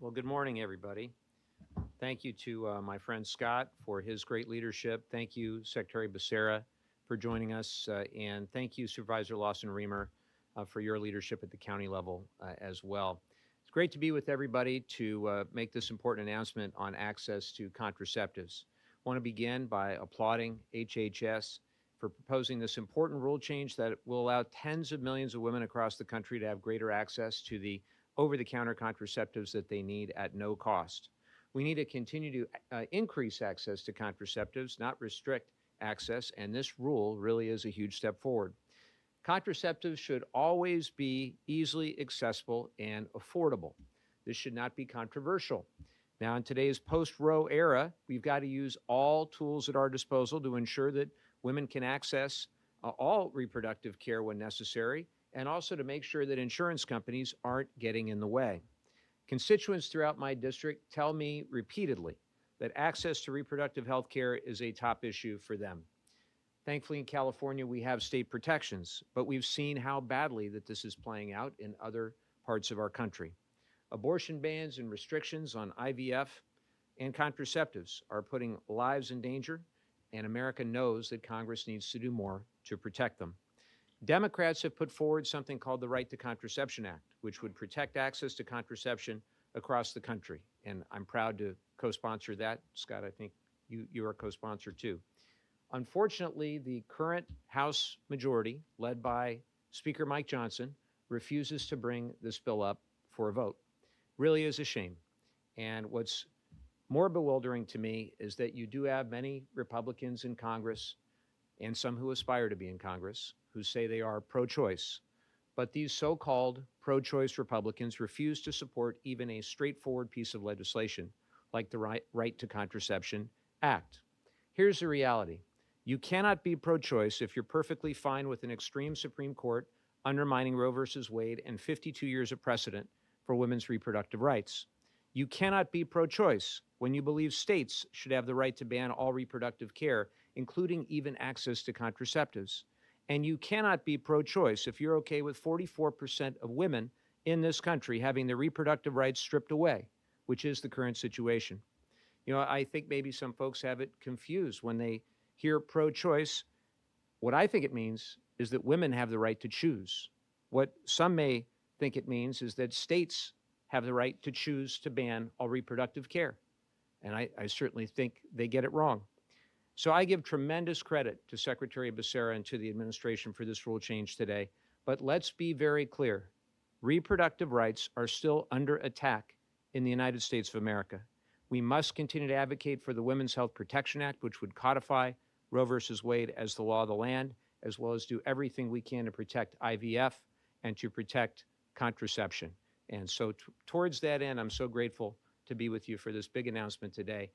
Well, good morning, everybody. Thank you to my friend Scott for his great leadership. Thank you, Secretary Becerra, for joining us. And thank you, Supervisor Lawson-Remer, for your leadership at the county level as well. It's great to be with everybody to make this important announcement on access to contraceptives. I want to begin by applauding HHS for proposing this important rule change that will allow tens of millions of women across the country to have greater access to the over-the-counter contraceptives that they need at no cost. We need to continue to increase access to contraceptives, not restrict access, and this rule really is a huge step forward. Contraceptives should always be easily accessible and affordable. This should not be controversial. Now, in today's post-Roe era, we've got to use all tools at our disposal to ensure that women can access all reproductive care when necessary, and also to make sure that insurance companies aren't getting in the way. Constituents throughout my district tell me repeatedly that access to reproductive health care is a top issue for them. Thankfully, in California, we have state protections, but we've seen how badly that this is playing out in other parts of our country. Abortion bans and restrictions on IVF and contraceptives are putting lives in danger, and America knows that Congress needs to do more to protect them. Democrats have put forward something called the Right to Contraception Act, which would protect access to contraception across the country. And I'm proud to co-sponsor that. Scott, I think you are a co-sponsor too. Unfortunately, the current House majority, led by Speaker Mike Johnson, refuses to bring this bill up for a vote. Really is a shame. And what's more bewildering to me is that you do have many Republicans in Congress and some who aspire to be in Congress who say they are pro-choice. But these so-called pro-choice Republicans refuse to support even a straightforward piece of legislation like the Right to Contraception Act. Here's the reality. You cannot be pro-choice if you're perfectly fine with an extreme Supreme Court undermining Roe versus Wade and 52 years of precedent for women's reproductive rights. You cannot be pro-choice when you believe states should have the right to ban all reproductive care, including even access to contraceptives. And you cannot be pro-choice if you're okay with 44% of women in this country having their reproductive rights stripped away, which is the current situation. You know, I think maybe some folks have it confused when they hear pro-choice. What I think it means is that women have the right to choose. What some may think it means is that states have the right to choose to ban all reproductive care. And I certainly think they get it wrong. So I give tremendous credit to Secretary Becerra and to the administration for this rule change today. But let's be very clear. Reproductive rights are still under attack in the United States of America. We must continue to advocate for the Women's Health Protection Act, which would codify Roe versus Wade as the law of the land, as well as do everything we can to protect IVF and to protect contraception. And so towards that end, I'm so grateful to be with you for this big announcement today.